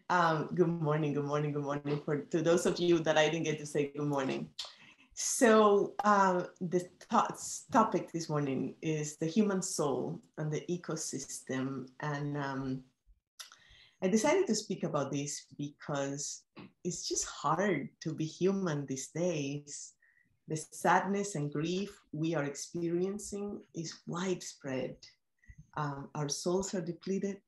Good morning, good morning, good morning. To those of you that I didn't get to say good morning. So the topic this morning is the human soul and the ecosystem. And I decided to speak about this because it's just hard to be human these days. The sadness and grief we are experiencing is widespread. Our souls are depleted.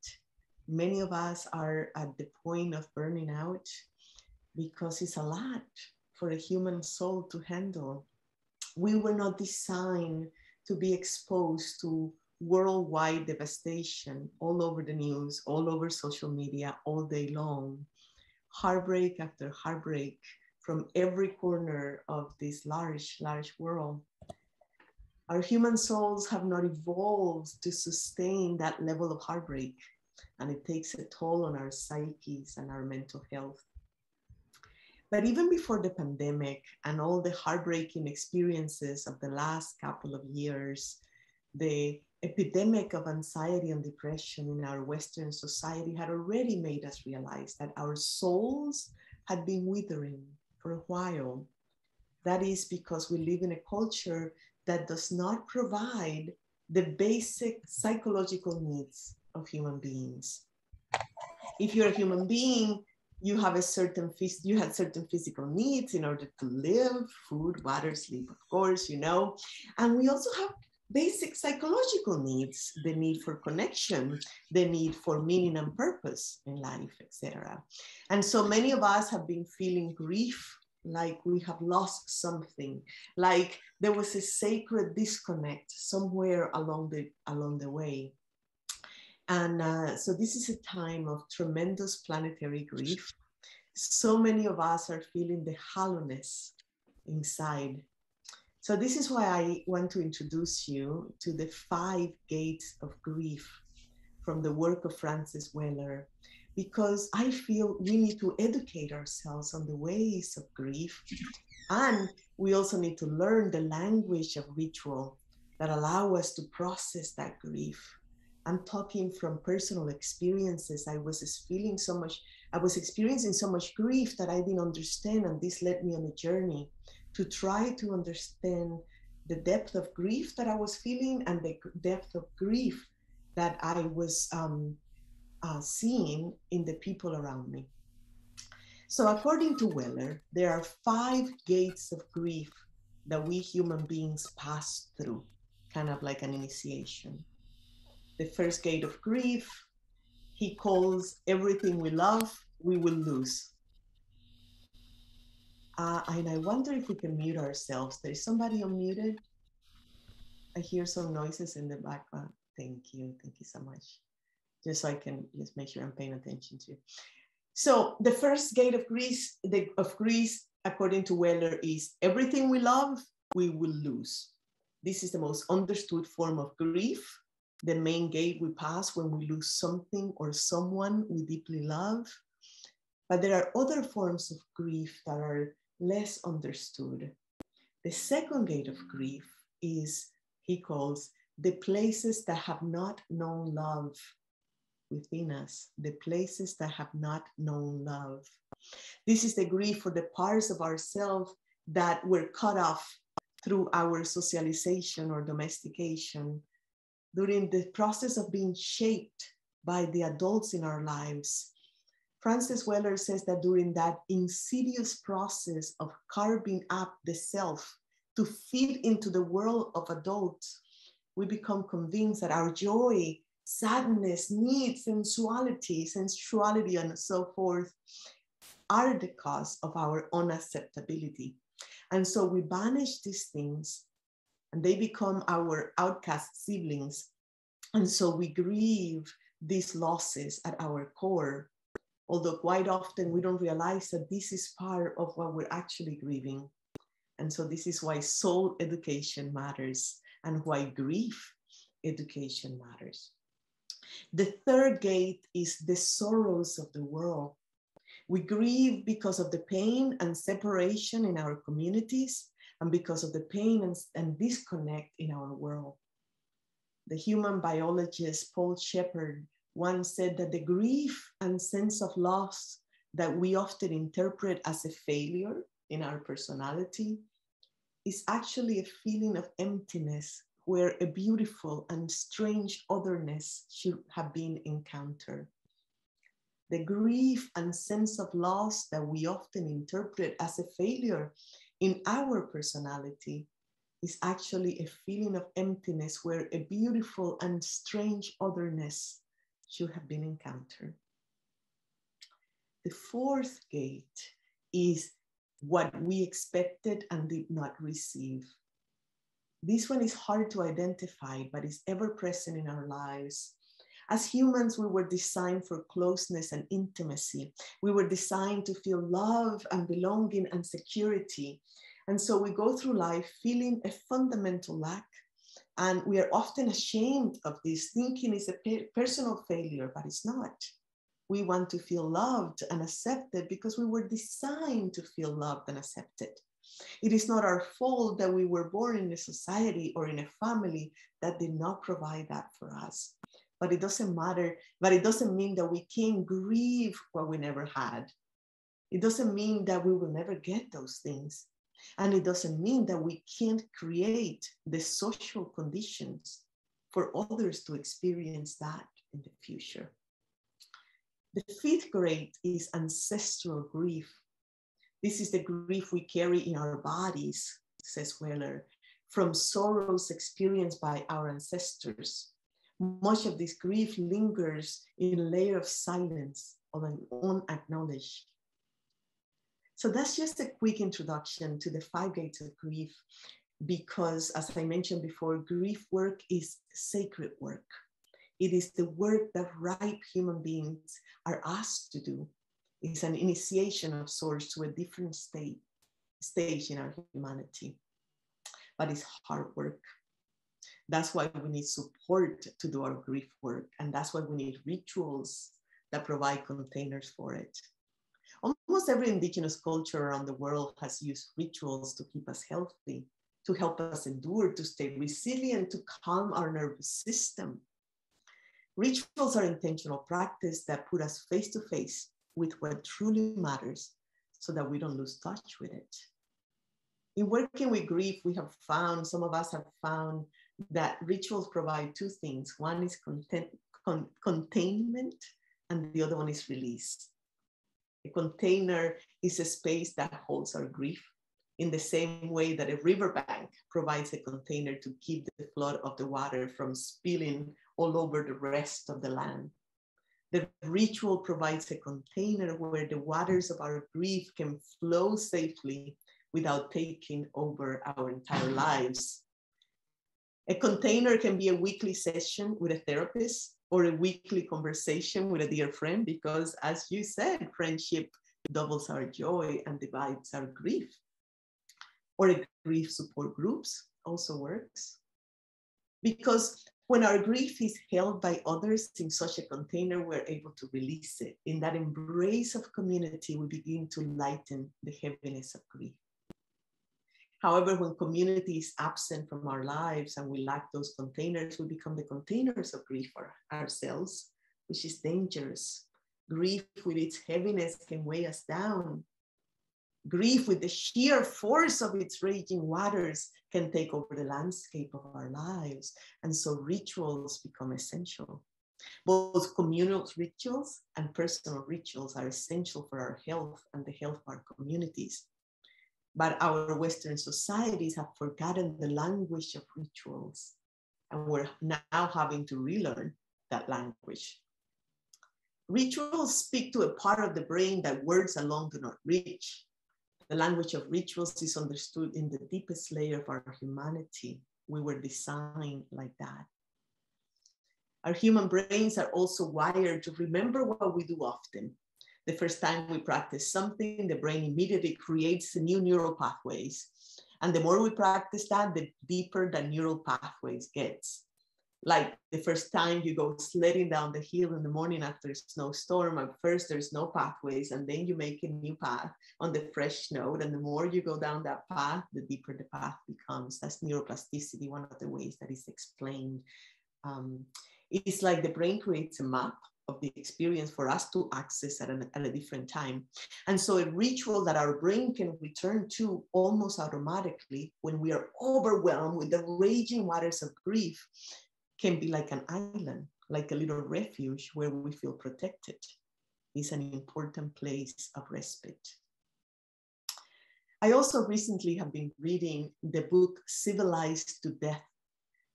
Many of us are at the point of burning out because it's a lot for a human soul to handle. We were not designed to be exposed to worldwide devastation all over the news, all over social media, all day long. Heartbreak after heartbreak from every corner of this large, large world. Our human souls have not evolved to sustain that level of heartbreak, and it takes a toll on our psyches and our mental health. But even before the pandemic and all the heartbreaking experiences of the last couple of years, the epidemic of anxiety and depression in our Western society had already made us realize that our souls had been withering for a while. That is because we live in a culture that does not provide the basic psychological needs of human beings. If you're a human being, you had certain physical needs in order to live: food, water, sleep, of course, And we also have basic psychological needs: the need for connection, the need for meaning and purpose in life, etc. And so many of us have been feeling grief, like we have lost something, like there was a sacred disconnect somewhere along the way. And so this is a time of tremendous planetary grief. So many of us are feeling the hollowness inside. So this is why I want to introduce you to the 5 gates of grief from the work of Francis Weller, because I feel we need to educate ourselves on the ways of grief. And we also need to learn the language of ritual that allow us to process that grief. I'm talking from personal experiences. I was experiencing so much grief that I didn't understand, and this led me on a journey to try to understand the depth of grief that I was feeling and the depth of grief that I was seeing in the people around me. So according to Weller, there are 5 gates of grief that we human beings pass through, kind of like an initiation. The first gate of grief, he calls everything we love, we will lose. And I wonder if we can mute ourselves. There is somebody unmuted. I hear some noises in the background. Thank you so much. Just so I can just make sure I'm paying attention to. So the first gate of grief, according to Weller, is everything we love, we will lose. This is the most understood form of grief, the main gate we pass when we lose something or someone we deeply love. But there are other forms of grief that are less understood. The second gate of grief is, he calls, the places that have not known love within us, the places that have not known love. This is the grief for the parts of ourselves that were cut off through our socialization or domestication during the process of being shaped by the adults in our lives. Francis Weller says that during that insidious process of carving up the self to fit into the world of adults, we become convinced that our joy, sadness, needs, sensuality, and so forth are the cause of our unacceptability. And so we banish these things and they become our outcast siblings. And so we grieve these losses at our core, although quite often we don't realize that this is part of what we're actually grieving. And so this is why soul education matters and why grief education matters. The third gate is the sorrows of the world. We grieve because of the pain and separation in our communities and because of the pain and disconnect in our world. The human biologist Paul Shepard One said that the grief and sense of loss that we often interpret as a failure in our personality is actually a feeling of emptiness where a beautiful and strange otherness should have been encountered. The grief and sense of loss that we often interpret as a failure in our personality is actually a feeling of emptiness where a beautiful and strange otherness should have been encountered. The fourth gate is what we expected and did not receive. This one is hard to identify, but is ever present in our lives. As humans, we were designed for closeness and intimacy. We were designed to feel love and belonging and security. And so we go through life feeling a fundamental lack. And we are often ashamed of this, thinking it's a personal failure, but it's not. We want to feel loved and accepted because we were designed to feel loved and accepted. It is not our fault that we were born in a society or in a family that did not provide that for us. But it doesn't matter, but it doesn't mean that we can't grieve what we never had. It doesn't mean that we will never get those things. And it doesn't mean that we can't create the social conditions for others to experience that in the future. The fifth grade is ancestral grief. This is the grief we carry in our bodies, says Weller, from sorrows experienced by our ancestors. Much of this grief lingers in a layer of silence or unacknowledged. So that's just a quick introduction to the 5 gates of grief, because as I mentioned before, grief work is sacred work. It is the work that ripe human beings are asked to do. It's an initiation of sorts to a different stage in our humanity, but it's hard work. That's why we need support to do our grief work. And that's why we need rituals that provide containers for it. Almost every indigenous culture around the world has used rituals to keep us healthy, to help us endure, to stay resilient, to calm our nervous system. Rituals are intentional practice that put us face to face with what truly matters so that we don't lose touch with it. In working with grief, we have found, some of us have found that rituals provide 2 things. One is containment, and the other one is release. A container is a space that holds our grief in the same way that a riverbank provides a container to keep the flood of the water from spilling all over the rest of the land. The ritual provides a container where the waters of our grief can flow safely without taking over our entire lives. A container can be a weekly session with a therapist or a weekly conversation with a dear friend, because as you said, friendship doubles our joy and divides our grief. Or a grief support groups also works. Because when our grief is held by others in such a container, we're able to release it. In that embrace of community, we begin to lighten the heaviness of grief. However, when community is absent from our lives and we lack those containers, we become the containers of grief for ourselves, which is dangerous. Grief with its heaviness can weigh us down. Grief with the sheer force of its raging waters can take over the landscape of our lives. And so rituals become essential. Both communal rituals and personal rituals are essential for our health and the health of our communities. But our Western societies have forgotten the language of rituals, and we're now having to relearn that language. Rituals speak to a part of the brain that words alone do not reach. The language of rituals is understood in the deepest layer of our humanity. We were designed like that. Our human brains are also wired to remember what we do often. The first time we practice something, the brain immediately creates new neural pathways. And the more we practice that, the deeper the neural pathways gets. Like the first time you go sledding down the hill in the morning after a snowstorm, at first there's no pathways, and then you make a new path on the fresh snow. And the more you go down that path, the deeper the path becomes. That's neuroplasticity, one of the ways that is explained It's like the brain creates a map of the experience for us to access at a different time. And so a ritual that our brain can return to almost automatically when we are overwhelmed with the raging waters of grief can be like an island, like a little refuge where we feel protected. It's an important place of respite. I also recently have been reading the book Civilized to Death,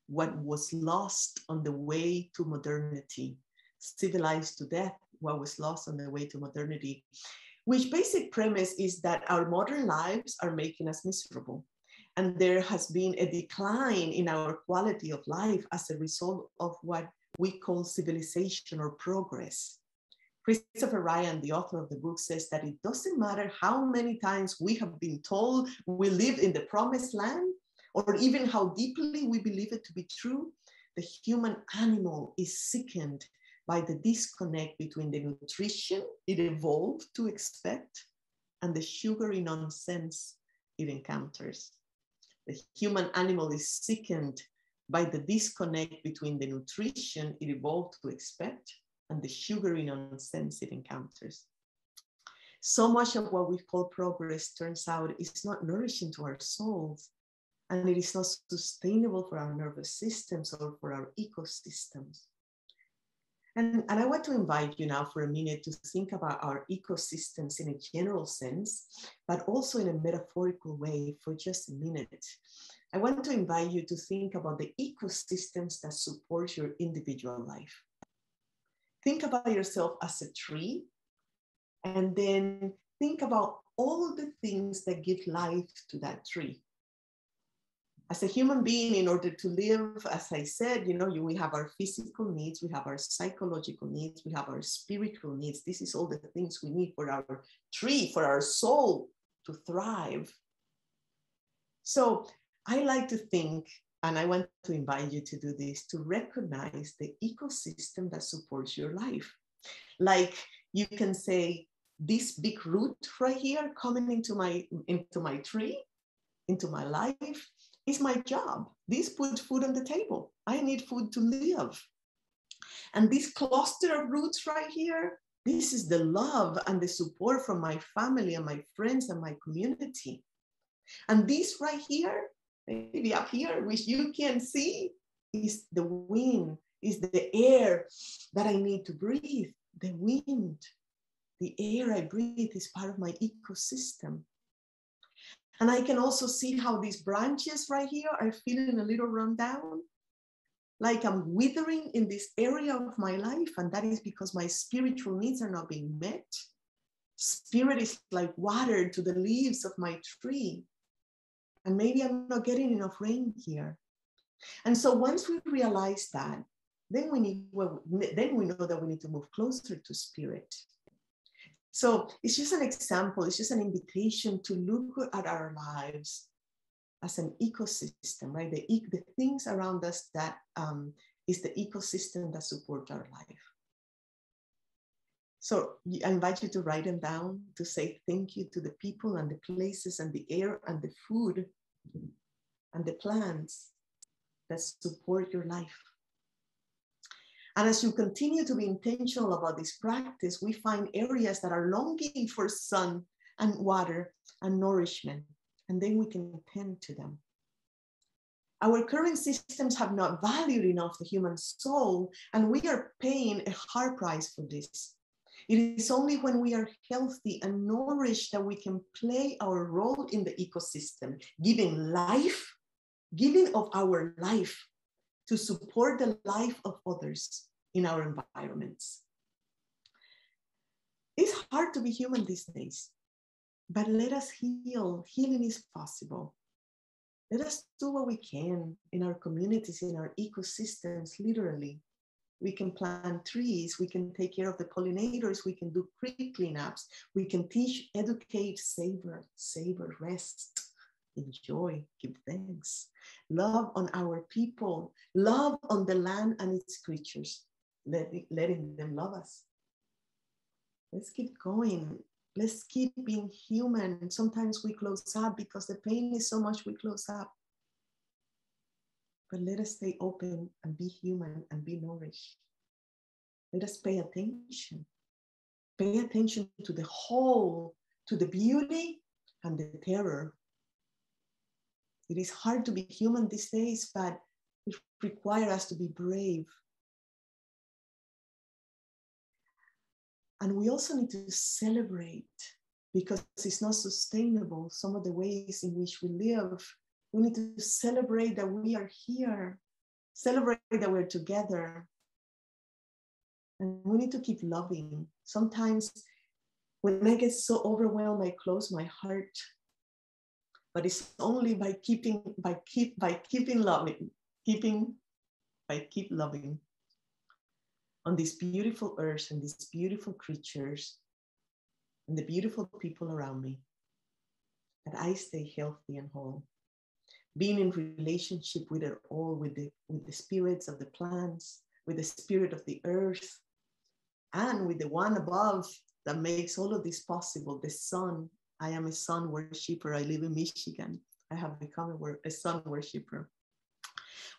What Was Lost on the Way to Modernity. Civilized to Death, What Was Lost on the Way to Modernity, which basic premise is that our modern lives are making us miserable. And there has been a decline in our quality of life as a result of what we call civilization or progress. Christopher Ryan, the author of the book, says that it doesn't matter how many times we have been told we live in the promised land, or even how deeply we believe it to be true, the human animal is sickened by the disconnect between the nutrition it evolved to expect and the sugary nonsense it encounters. The human animal is sickened by the disconnect between the nutrition it evolved to expect and the sugary nonsense it encounters. So much of what we call progress turns out is not nourishing to our souls, and it is not sustainable for our nervous systems or for our ecosystems. And I want to invite you now for a minute to think about our ecosystems in a general sense, but also in a metaphorical way for just a minute. I want to invite you to think about the ecosystems that support your individual life. Think about yourself as a tree, and then think about all the things that give life to that tree. As a human being, in order to live, as I said, we have our physical needs, we have our psychological needs, we have our spiritual needs. This is all the things we need for our tree, for our soul to thrive. So I like to think, and I want to invite you to do this, to recognize the ecosystem that supports your life. Like you can say, this big root right here coming into my tree, into my life, is my job. This puts food on the table. I need food to live. And this cluster of roots right here, this is the love and the support from my family and my friends and my community. And this right here, maybe up here, which you can see, is the wind, is the air that I need to breathe. The wind, the air I breathe is part of my ecosystem. And I can also see how these branches right here are feeling a little run down, like I'm withering in this area of my life. And that is because my spiritual needs are not being met. Spirit is like water to the leaves of my tree. And maybe I'm not getting enough rain here. And so once we realize that, then we know that we need to move closer to spirit. So it's just an example, it's just an invitation to look at our lives as an ecosystem, right? The things around us that is the ecosystem that support our life. So I invite you to write them down, to say thank you to the people and the places and the air and the food and the plants that support your life. And as you continue to be intentional about this practice, we find areas that are longing for sun and water and nourishment, and then we can tend to them. Our current systems have not valued enough the human soul, and we are paying a high price for this. It is only when we are healthy and nourished that we can play our role in the ecosystem, giving life, giving of our life to support the life of others in our environments. It's hard to be human these days, but let us heal. Healing is possible. Let us do what we can in our communities, in our ecosystems, literally. We can plant trees, we can take care of the pollinators, we can do creek cleanups, we can teach, educate, savor, rest, enjoy, give thanks, love on our people, love on the land and its creatures, letting them love us. Let's keep going. Let's keep being human. Sometimes we close up because the pain is so much we close up. but let us stay open and be human and be nourished. Let us pay attention. Pay attention to the whole, to the beauty and the terror. It is hard to be human these days, but it requires us to be brave. And we also need to celebrate, because it's not sustainable, some of the ways in which we live. We need to celebrate that we are here, celebrate that we're together. And we need to keep loving. Sometimes when I get so overwhelmed, I close my heart. But it's only by keep loving on this beautiful earth and these beautiful creatures and the beautiful people around me, that I stay healthy and whole. Being in relationship with it all, with the spirits of the plants, with the spirit of the earth, and with the one above that makes all of this possible, the sun. I am a sun worshiper. I live in Michigan. I have become a sun worshiper.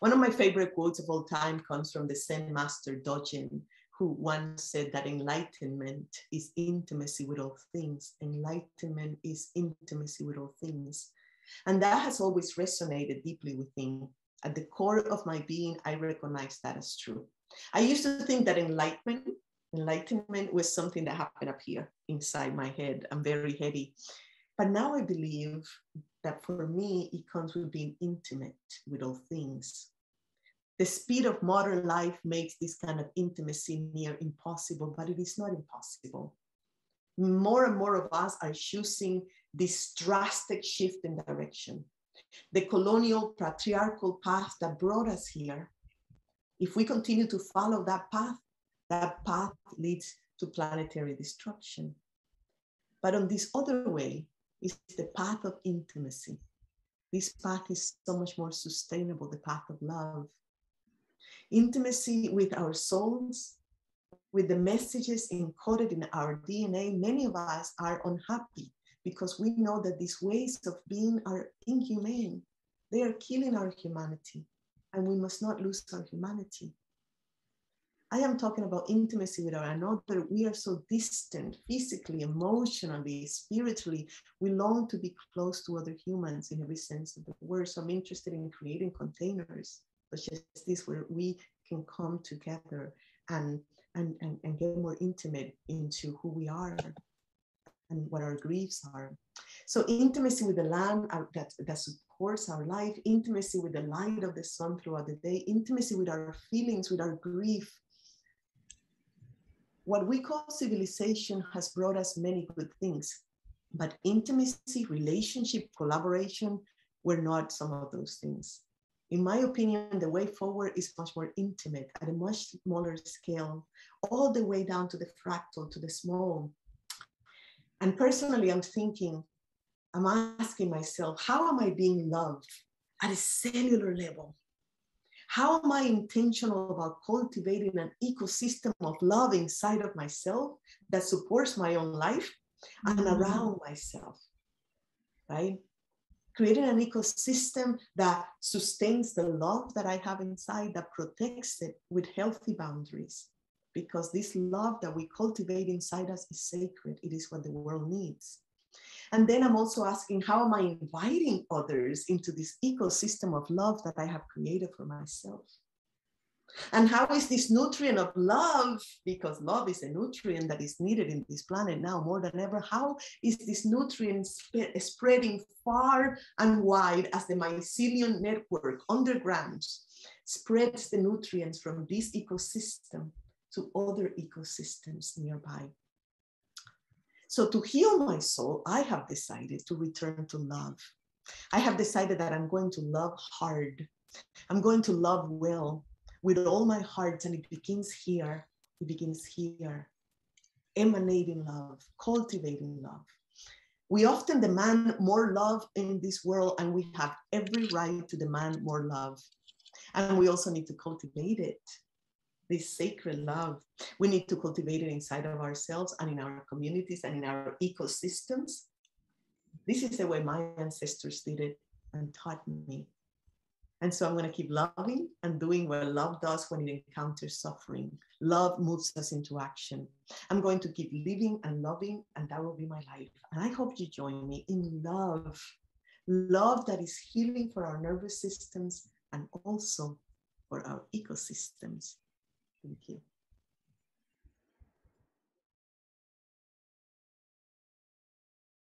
One of my favorite quotes of all time comes from the Zen master Dogen, who once said that enlightenment is intimacy with all things. Enlightenment is intimacy with all things. And that has always resonated deeply with me. At the core of my being, I recognize that as true. I used to think that enlightenment was something that happened up here inside my head. I'm very heady. But now I believe that for me, it comes with being intimate with all things. The speed of modern life makes this kind of intimacy near impossible, but it is not impossible. More and more of us are choosing this drastic shift in direction. The colonial patriarchal path that brought us here, if we continue to follow that path leads to planetary destruction. But on this other way is the path of intimacy. This path is so much more sustainable, the path of love. Intimacy with our souls, with the messages encoded in our DNA. Many of us are unhappy because we know that these ways of being are inhumane. They are killing our humanity, and we must not lose our humanity. I am talking about intimacy with our another. We are so distant physically, emotionally, spiritually. We long to be close to other humans in every sense of the word. So I'm interested in creating containers such as this, where we can come together and get more intimate into who we are and what our griefs are. So intimacy with the land that supports our life, intimacy with the light of the sun throughout the day, intimacy with our feelings, with our grief. What we call civilization has brought us many good things, but intimacy, relationship, collaboration were not some of those things. In my opinion, the way forward is much more intimate at a much smaller scale, all the way down to the fractal, to the small. And personally, I'm asking myself, how am I being loved at a cellular level? How am I intentional about cultivating an ecosystem of love inside of myself that supports my own life and around myself, right? Creating an ecosystem that sustains the love that I have inside, that protects it with healthy boundaries. Because this love that we cultivate inside us is sacred. It is what the world needs. And then I'm also asking, how am I inviting others into this ecosystem of love that I have created for myself? And how is this nutrient of love, because love is a nutrient that is needed in this planet now more than ever, how is this nutrient spreading far and wide as the mycelium network underground spreads the nutrients from this ecosystem to other ecosystems nearby? So to heal my soul, I have decided to return to love. I have decided that I'm going to love hard. I'm going to love well with all my heart, and it begins here. It begins here. Emanating love, cultivating love. We often demand more love in this world, and we have every right to demand more love. And we also need to cultivate it. This sacred love, we need to cultivate it inside of ourselves and in our communities and in our ecosystems. This is the way my ancestors did it and taught me. And so I'm going to keep loving and doing what love does when it encounters suffering. Love moves us into action. I'm going to keep living and loving, and that will be my life. And I hope you join me in love. Love that is healing for our nervous systems and also for our ecosystems.